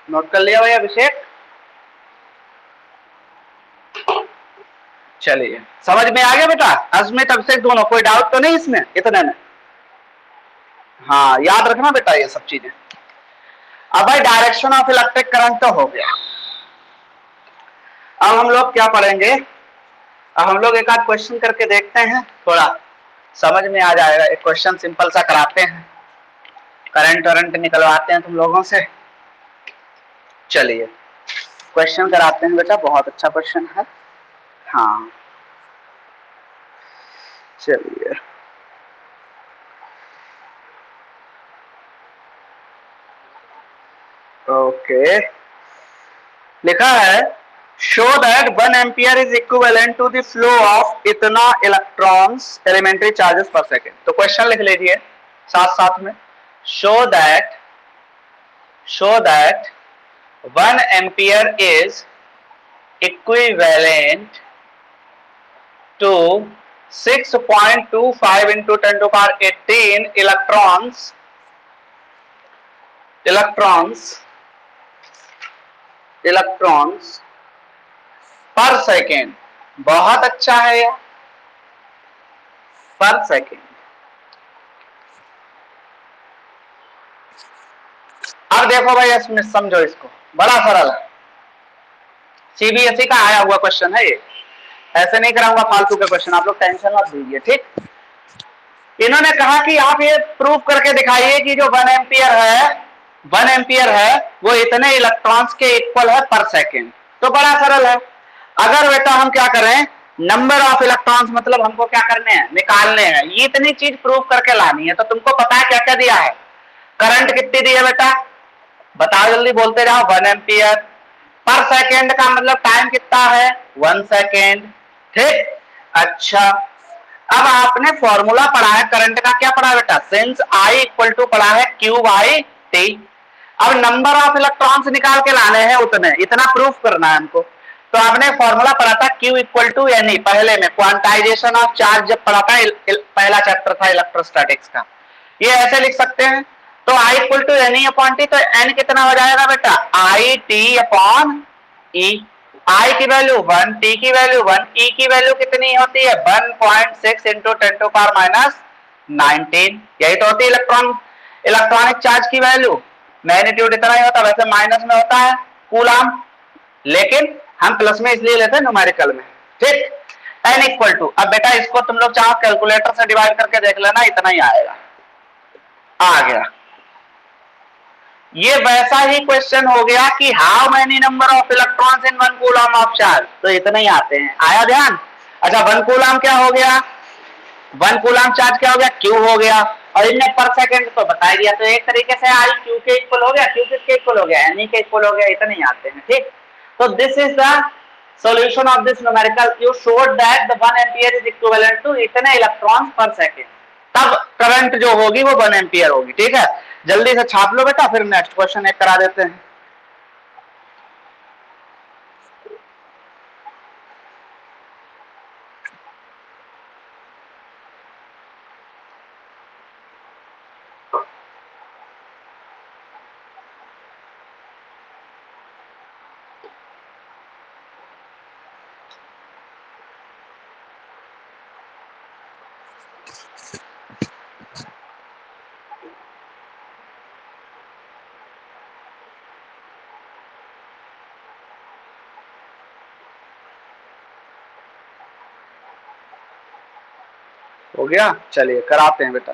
नोट कर लिया भाई अभिषेक? चलिए, समझ में आ गया बेटा? अस्मित अभिषेक दोनों, कोई डाउट तो नहीं इसमें इतने में? हाँ, याद रखना बेटा ये सब चीजें। अब भाई डायरेक्शन ऑफ इलेक्ट्रिक करंट तो हो गया। अब हम लोग क्या पढ़ेंगे? अब हम लोग एक आध क्वेश्चन करके देखते हैं, थोड़ा समझ में आ जाएगा। एक क्वेश्चन सिंपल सा कराते हैं, करंट वरंट निकलवाते हैं तुम लोगों से। चलिए क्वेश्चन कराते हैं बेटा, बहुत अच्छा क्वेश्चन है। हाँ चलिए, ओके, लिखा है show that 1 ampere is equivalent to the flow of इतना electrons elementary charges per second. तो क्वेश्चन लिख लीजिए साथ साथ में, show that 1 ampere is equivalent to 6.25 into 10 to power 18 electrons per second. बहुत अच्छा है यार, पर सेकेंड। अब देखो भाई इसमें समझो, इसको बड़ा सरल है, सीबीएसई का आया हुआ क्वेश्चन है ये, ऐसे नहीं कराऊंगा फालतू के क्वेश्चन, आप लोग टेंशन मत लीजिए। ठीक, इन्होंने कहा कि आप ये प्रूव करके दिखाइए कि जो 1 एम्पियर है वो इतने इलेक्ट्रॉन्स के इक्वल है पर सेकेंड। तो बड़ा सरल है, अगर बेटा हम क्या करें, नंबर ऑफ इलेक्ट्रॉन्स मतलब हमको क्या करने हैं, निकालने हैं, ये इतनी चीज प्रूव करके लानी है। तो तुमको पता है क्या क्या दिया है, करंट कितनी दी है बेटा, बताओ जल्दी, बोलते जाओ। 1 एम्पियर पर सेकेंड का मतलब टाइम कितना है, 1 सेकेंड। ठीक, अच्छा, अब आपने फॉर्मूला पढ़ा है करंट का, क्या पढ़ा बेटा, सिंस I इक्वल टू पढ़ा है Q बाई T। अब नंबर ऑफ इलेक्ट्रॉन्स निकाल के लाने हैं उतने, इतना प्रूफ करना है हमको। तो आपने फॉर्मूला पढ़ा था Q इक्वल टू यानी पहले में क्वांटाइजेशन ऑफ चार्ज जब पढ़ा था, पहला चैप्टर था इलेक्ट्रोस्टैटिक्स का, ये ऐसे लिख सकते हैं। तो I equal to N E upon T, तो N कितना हो जाएगा बेटा, I T upon E. I की वैल्यू 1, T की वैल्यू 1, E की वैल्यू कितनी होती है 1.6 इंटू 10 टू पावर माइनस 19। यही तो होती है इलेक्ट्रॉनिक चार्ज की वैल्यू। मैग्नीट्यूड इतना ही होता है, वैसे माइनस में होता है कूलम, लेकिन हम प्लस में इसलिए लेते हैं न्यूमेरिकल में, ठीक। n इक्वल टू, अब बेटा इसको तुम लोग चाहो कैलकुलेटर से डिवाइड करके देख लेना, इतना ही आएगा, आ गया। ये वैसा ही क्वेश्चन हो गया कि how many number of electrons in one coulomb of charge, तो इतने ही आते हैं, आया ध्यान। अच्छा, वन कूलम क्या हो गया, वन कूलम चार्ज क्या हो गया, क्यू हो गया, और इनने पर सेकंड तो बता दिया, तो एक तरीके से आई क्यू के इक्वल हो गया, क्यू किसके इक्वल हो गया, एन के इक्वल हो गया, इतने ही आते हैं, ठीक। तो this is the solution of this numerical. You showed that the 1 ampere is equivalent to इतने इलेक्ट्रॉन्स पर सेकेंड, तब करंट जो होगी वो 1 एम्पियर होगी, ठीक है। जल्दी से छाप लो बेटा, फिर नेक्स्ट क्वेश्चन एक करा देते हैं। हो गया, चलिए कराते हैं बेटा।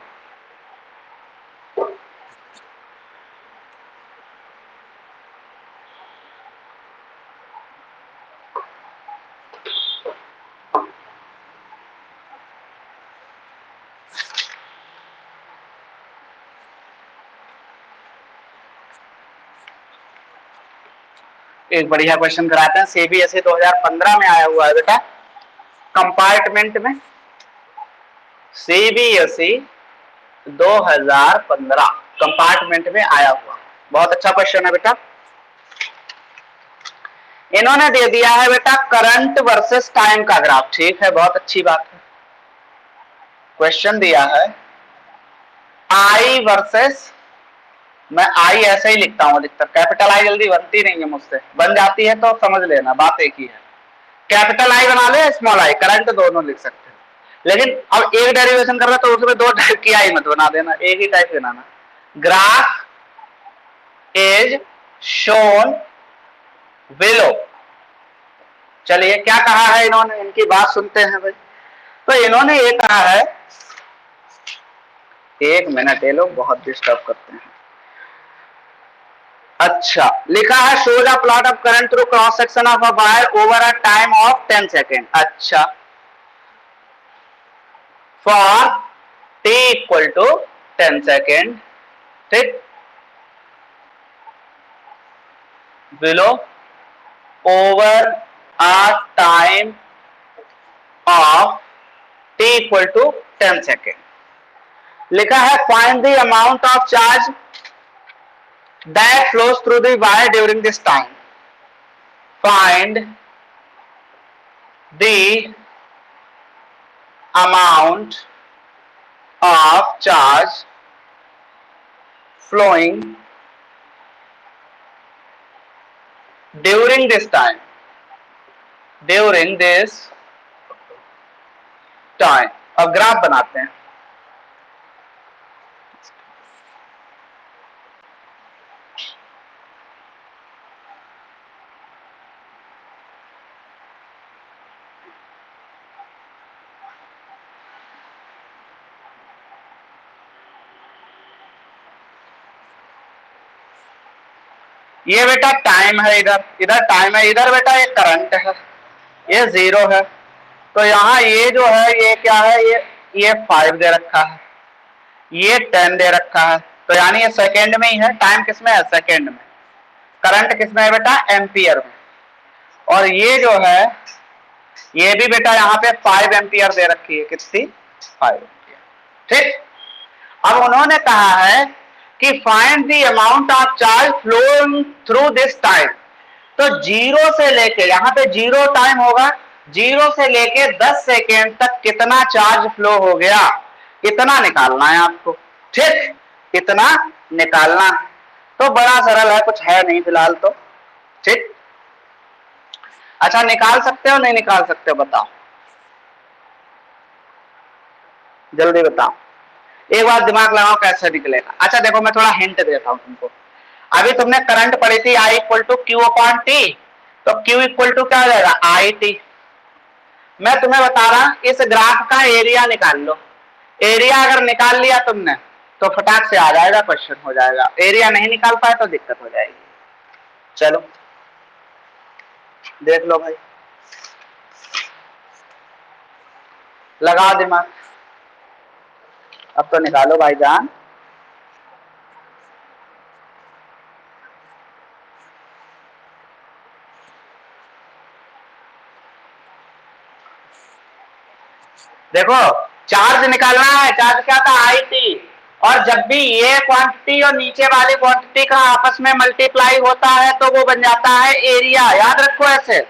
एक बढ़िया क्वेश्चन कराते हैं, सीबीएसई 2015 में आया हुआ है बेटा, कंपार्टमेंट में, सीबीएसई 2015 कंपार्टमेंट में आया हुआ, बहुत अच्छा क्वेश्चन है बेटा। इन्होंने दे दिया है बेटा करंट वर्सेस टाइम का ग्राफ, ठीक है, बहुत अच्छी बात है। क्वेश्चन दिया है आई वर्सेस, मैं आई ऐसे ही लिखता हूं अधिकतर, कैपिटल आई जल्दी बनती नहीं है मुझसे, बन जाती है तो समझ लेना, बात एक ही है। कैपिटल आई बना ले, स्मॉल आई, करंट दोनों लिख सकते हैं, लेकिन अब एक डेरिवेशन कर रहा तो उसमें दो टाइप की आई मत बना देना, एक ही टाइप बनाना। Graph is shown below. चलिए क्या कहा है इन्होंने, इनकी बात सुनते हैं भाई। तो इन्होंने ये कहा है, एक मिनट, ये लोग बहुत डिस्टर्ब करते हैं। अच्छा, लिखा है shows a plot of current through cross section of a wire over a time of 10 second. अच्छा, for t equal to 10 second, ठीक, below over a time of t equal to 10 second. लिखा है find the amount of charge that flows through the wire during this time. Find the amount of charge flowing during this time. During this time. अब graph बनाते हैं। ये बेटा time है, इधर इधर टाइम है, इधर बेटा ये करंट है, ये 0 है, तो यहाँ ये जो है ये क्या है, ये 5 दे रखा है, ये 10 दे रखा है, तो यानी ये सेकेंड में ही है, टाइम किसमें है, सेकेंड में, करंट किसमें है बेटा, एम्पियर में, और ये जो है ये भी बेटा यहाँ पे 5 एम्पियर दे रखी है, कितनी, 5 एम्पियर, ठीक। अब उन्होंने कहा है कि find the amount of charge flowing through this time, तो 0 से लेके, यहाँ पे 0 टाइम होगा, 0 से लेके 10 सेकेंड तक कितना चार्ज फ्लो हो गया, इतना निकालना है आपको, ठीक, इतना निकालना। तो बड़ा सरल है, कुछ है नहीं फिलहाल तो, ठीक। अच्छा, निकाल सकते हो नहीं निकाल सकते हो, बताओ जल्दी बताओ, एक बार दिमाग लगाओ कैसे निकलेगा। अच्छा देखो, मैं थोड़ा हिंट देता हूं तुमको। अभी तुमने करंट पढ़ी थी I equal to Q upon T, तो Q इक्वल टू क्या हो जाएगा आई टी। मैं तुम्हें बता रहा इस ग्राफ का एरिया निकाल लो। एरिया अगर निकाल लिया तुमने तो फटाक से आ जाएगा, क्वेश्चन हो जाएगा। एरिया नहीं निकाल पाए तो दिक्कत हो जाएगी। चलो देख लो भाई, लगाओ दिमाग, अब तो निकालो भाईजान। देखो चार्ज निकालना है, चार्ज क्या था आई टी, और जब भी ये क्वांटिटी और नीचे वाली क्वांटिटी का आपस में मल्टीप्लाई होता है तो वो बन जाता है एरिया। याद रखो ऐसे,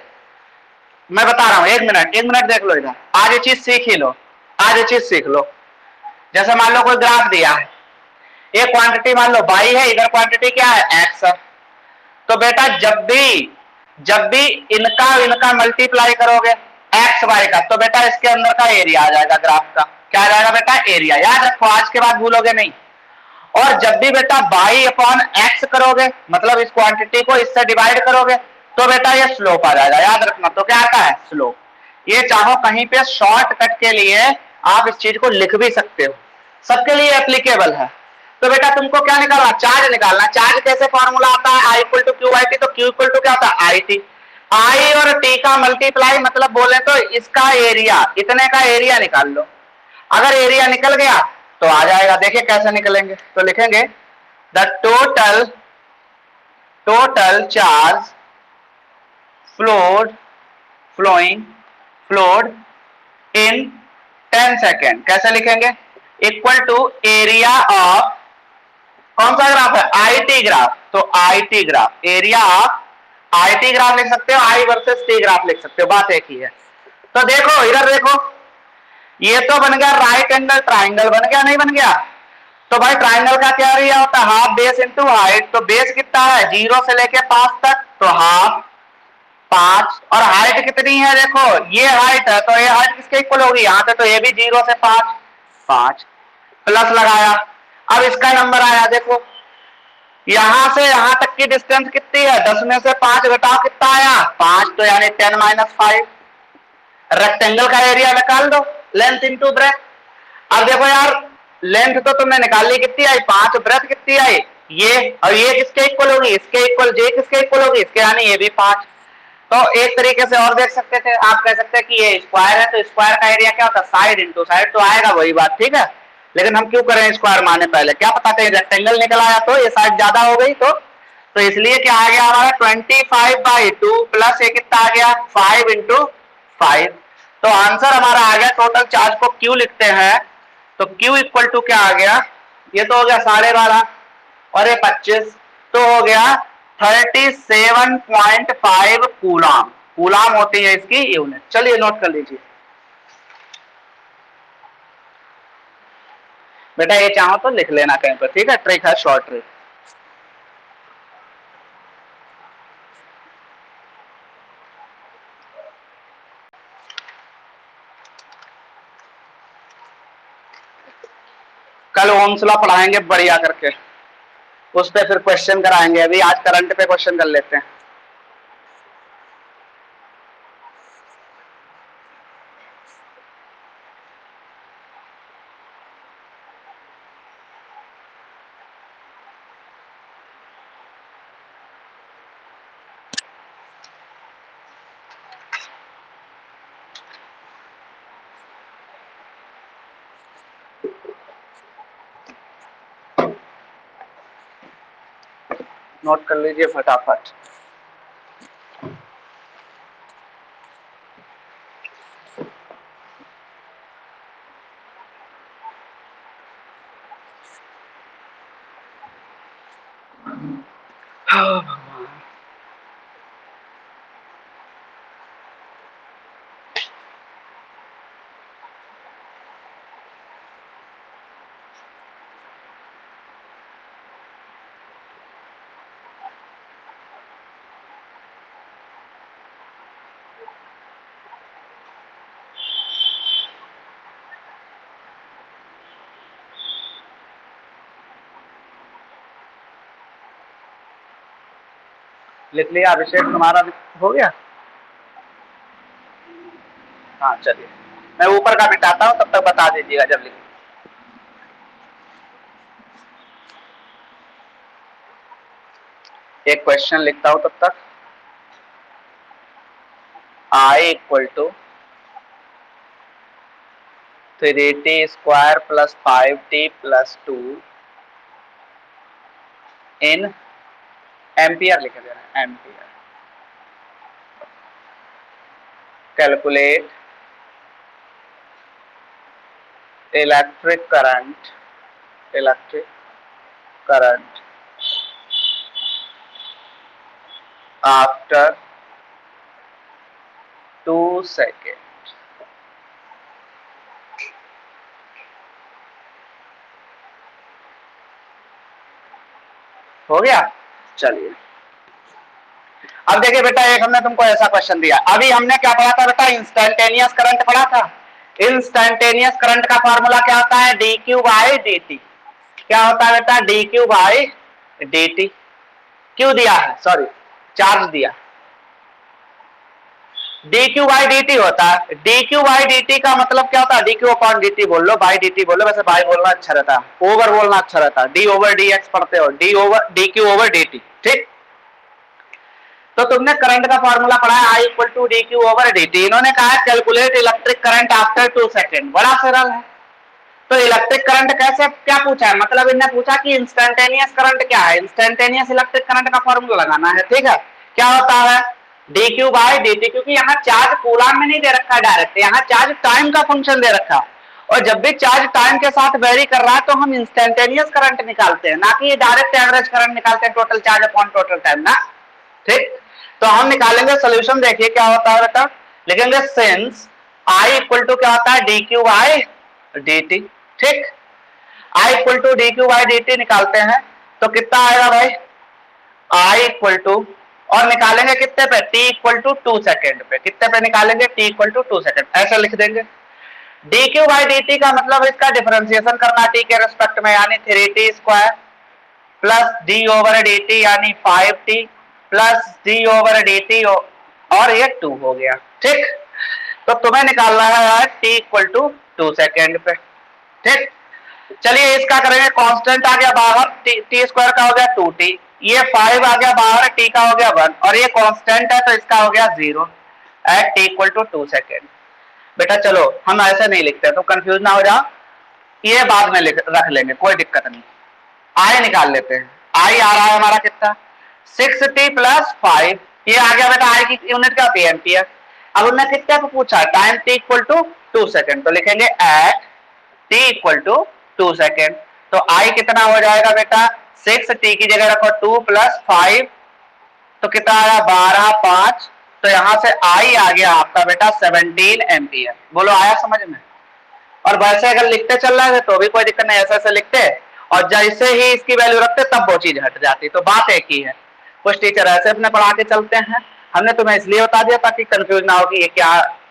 मैं बता रहा हूं, एक मिनट देख लो इधर। आज ये चीज सीख ही लो, आज ये चीज सीख लो। जैसे मान लो कोई ग्राफ दिया है, ये क्वांटिटी मान लो y है, इधर क्वांटिटी क्या है x। तो बेटा जब भी इनका इनका मल्टीप्लाई करोगे एक्स वाई का, तो बेटा इसके अंदर का एरिया आ जाएगा ग्राफ का। क्या आ जाएगा बेटा एरिया। याद रखो, आज के बाद भूलोगे नहीं। और जब भी बेटा y अपॉन एक्स करोगे, मतलब इस क्वांटिटी को इससे डिवाइड करोगे, तो बेटा ये स्लोप आ जाएगा। याद रखना, तो क्या आता है स्लोप। ये चाहो कहीं पे शॉर्टकट के लिए आप इस चीज को लिख भी सकते हो, सबके लिए एप्लीकेबल है। तो बेटा तुमको क्या निकालना, चार्ज निकालना। चार्ज कैसे फॉर्मूला आता है, I equal to Q I T. तो क्यू इक्वल टू क्या होता है आई टी। आई और टी का मल्टीप्लाई, मतलब बोले तो इसका एरिया, इतने का एरिया निकाल लो। अगर एरिया निकल गया तो आ जाएगा। देखिए कैसे निकलेंगे, तो लिखेंगे the total charge flowed flowing flowed in 10 second. कैसे लिखेंगे, इक्वल टू एरिया ऑफ, कौन सा ग्राफ है आईटी ग्राफ, तो IT graph, area of IT graph लिख सकते हो, आई वर्सेस टी ग्राफ लिख सकते हो, बात एक ही है। तो देखो इधर देखो, ये तो बन गया राइट एंगल ट्राइंगल, बन गया नहीं बन गया। तो भाई ट्राइंगल का क्या एरिया होता है, हाफ बेस इंटू हाइट। तो बेस कितना है 0 से लेके 5 तक, तो हाफ 5। और हाइट कितनी है देखो, ये हाइट है, तो ये हाइट किसके इक्वल होगी, यहां से तो ये भी 0 से 5, 5 प्लस लगाया। अब इसका नंबर आया देखो, यहां से यहां तक की डिस्टेंस कितनी है, 10 में से 5 घटाओ कितना आया 5, तो यानी 10 माइनस 5। रेक्टेंगल का एरिया निकाल दो, लेंथ इंटू ब्रेथ। अब देखो यार, लेंथ तो तुमने निकाल ली, कितनी आई 5, ब्रेथ कितनी आई ये, और ये किसके इक्वल होगी, इसके इक्वल। जे किसके इक्वल होगी, इसके, यानी ये भी 5। तो एक तरीके से और देख सकते थे, आप कह सकते हैं कि ये स्क्वायर है, तो स्क्वायर का एरिया क्या होता है साइड इंटू साइड, तो आएगा वही बात, ठीक है। लेकिन हम क्यों करें स्क्वायर माने पहले, क्या पता कहीं रेक्टेंगल निकल आया तो ये साइड ज्यादा हो गई, तो इसलिए क्या आ गया हमारा 25/2 प्लस ये कितना आ गया 5 इंटू 5। तो आंसर हमारा आ गया, टोटल चार्ज को क्यू लिखते हैं, तो क्यू इक्वल टू क्या आ गया, ये तो हो गया 12.5 और ये 25, तो हो गया 37.5 कूलाम। कूलाम होती है इसकी यूनिट। चलिए नोट कर लीजिए बेटा, ये चाहो तो लिख लेना कहीं पर, ठीक है, ट्रिक है, शॉर्ट ट्रिक। कल ओम्स लॉ पढ़ाएंगे बढ़िया करके, उस पर फिर क्वेश्चन कराएंगे। अभी आज करंट पे क्वेश्चन कर लेते हैं। नोट कर लीजिए फटाफट। लिख लिया अभिषेक, तुम्हारा हो गया? हाँ चलिए, मैं ऊपर का मिटाता हूँ, तब तक बता दीजिएगा जब लिख। एक क्वेश्चन लिखता हूं तब तक। I equal to 3t square plus 5t plus 2 in ampere लिख दे रहे हैं, ampere. Calculate electric current, electric current after 2 second. हो गया? चलिए अब देखिए बेटा, एक हमने तुमको ऐसा क्वेश्चन दिया, अभी हमने क्या पढ़ा था बेटा? इंस्टेंटेनियस करंट पढ़ा था। इंस्टेंटेनियस करंट का फॉर्मूला क्या होता है? D Q by D T. क्या होता है बेटा? D Q by D T. Q दिया है, सॉरी चार्ज दिया, D Q by D T होता है। D Q by D T का मतलब क्या होता है? D Q upon D T बोल लो, बाई डी टी बोल लो, वैसे बाई बोलना अच्छा रहता है, ओवर बोलना अच्छा रहता है। डी ओवर डी एक्स पढ़ते हो, D over D Q over D T, ठीक। तो तुमने करंट का फॉर्मूला पढ़ा है, I equal to D Q over D T. इन्होंने कहा है calculate electric current after 2 second. बड़ा सरल है। तो इलेक्ट्रिक करंट कैसे, क्या पूछा है? मतलब इन्हें पूछा कि इंस्टेंटेनियस करंट क्या है, इंस्टेंटेनियस इलेक्ट्रिक करंट का फॉर्मूला लगाना है, ठीक है। क्या होता है? D Q by D T, क्योंकि यहाँ चार्ज कूलाम में नहीं दे रखा है डायरेक्ट, यहाँ चार्ज टाइम का फंक्शन दे रखा है। और जब भी चार्ज टाइम के साथ वेरी कर रहा है तो हम इंस्टेंटेनियस करंट निकालते हैं, ना कि डायरेक्ट एवरेज करंट निकालते हैं, total charge upon total time ना, ठीक। तो हम निकालेंगे सोल्यूशन, देखिए क्या होता है बेटा, लिखेंगे सिंस आई इक्वल टू क्या होता है? D Q by D T, ठीक। I equal to D Q by D T निकालते हैं तो कितना आएगा भाई? आई इक्वल टू, और निकालेंगे कितने पे? टी इक्वल टू 2 सेकेंड पे। कितने पे निकालेंगे? टी इक्वल टू 2 सेकेंड, ऐसा लिख देंगे। D Q by D T का मतलब इसका डिफरेंशिएशन करना टी के रेस्पेक्ट में, यानी 3t square plus D over D T यानी 5t plus D over D T, और ये 2 हो गया, ठीक। तो तुम्हें निकालना है t इक्वल टू 2 सेकेंड पे, ठीक। चलिए इसका करेंगे, कांस्टेंट आ गया बाहर, टी स्क्वायर का हो गया 2t, ये 5 आ गया बाहर, t का हो गया 1, और ये कांस्टेंट है तो इसका हो गया 0 at t equal to 2 second. बेटा चलो हम ऐसे नहीं लिखते तो कंफ्यूज ना हो जाओ, ये बाद में रख लेंगे, कोई दिक्कत नहीं। आई निकाल लेते हैं। आई आ रहा है हमारा कितना? 6t प्लस 5, ये आ गया बेटा। आई की यूनिट क्या होती है? एम्पियर। अब उन्होंने कितने को पूछा? Time t equal to 2 second, तो लिखेंगे at t equal to 2 second. तो आई कितना हो जाएगा बेटा? 6t की जगह रखो 2 प्लस 5, तो कितना आया? 12, 5, तो यहां से आई आ गया आपका बेटा 17 एम्पियर। बोलो आया समझ में? और वैसे अगर लिखते चल रहे थे तो भी कोई दिक्कत नहीं, ऐसे ऐसे लिखते, और जैसे ही इसकी वैल्यू रखते तब वो चीज हट जाती। तो बात एक ही है, कुछ टीचर ऐसे अपने पढ़ा के चलते हैं, हमने तुम्हें इसलिए बता दिया ताकि कंफ्यूज ना हो कि ये क्या,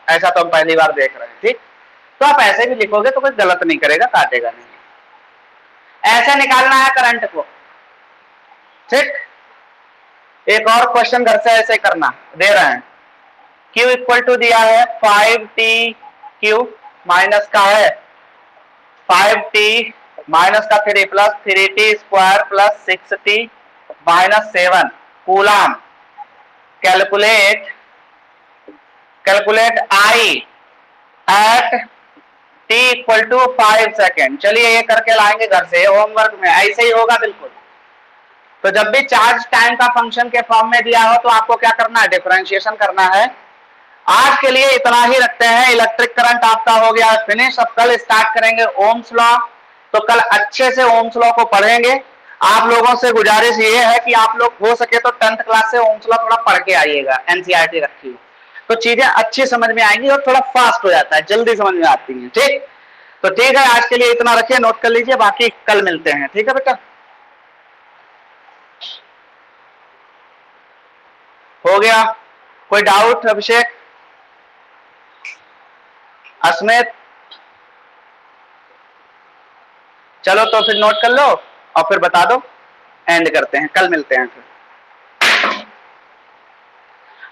ऐसा तो हम पहली बार देख रहे हैं, ठीक। तो आप ऐसे भी लिखोगे तो कोई गलत नहीं करेगा, काटेगा नहीं। ऐसे निकालना है करंट को, ठीक। एक और क्वेश्चन घर से ऐसे करना दे रहे हैं। Q इक्वल टू दिया है 5t क्यू, माइनस का है 5t माइनस का 3 plus 3t square plus 6t minus 7 coulomb. Calculate I at t equal to 5 second. चलिए ये करके लाएंगे घर से, होमवर्क में ऐसे ही होगा बिल्कुल। तो जब भी चार्ज टाइम का फंक्शन के फॉर्म में दिया हो तो आपको क्या करना है? डिफरेंशिएशन करना है। आज के लिए इतना ही रखते हैं। इलेक्ट्रिक करंट आपका हो गया फिनिश। अब कल स्टार्ट करेंगे ओम्स लॉ, तो कल अच्छे से ओम्स लॉ को पढ़ेंगे। आप लोगों से गुजारिश ये है कि आप लोग हो सके तो 10th क्लास से ओम्स लॉ थोड़ा पढ़ के आइएगा, एनसीईआरटी रखी हुई, तो चीजें अच्छी समझ में आएंगी और थोड़ा फास्ट हो जाता है, जल्दी समझ में आती है, ठीक। तो ठीक है, आज के लिए इतना रखिए, नोट कर लीजिए, बाकी कल मिलते हैं, ठीक है बेटा। हो गया? कोई डाउट अभिषेक, अस्मित? चलो तो फिर नोट कर लो और फिर बता दो, एंड करते हैं, कल मिलते हैं फिर।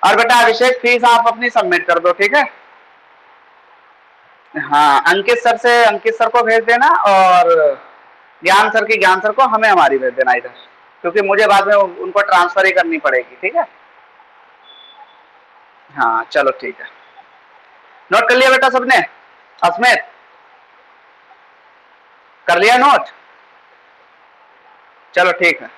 और बेटा अभिषेक फीस आप अपनी सबमिट कर दो, ठीक है। हाँ, अंकित सर को भेज देना और ज्ञान सर को हमें हमारी भेज देना इधर, क्योंकि मुझे बाद में उनको ट्रांसफर ही करनी पड़ेगी, ठीक है। हाँ चलो ठीक है, नोट कर लिया बेटा सबने? अस्मित कर लिया नोट? चलो ठीक है।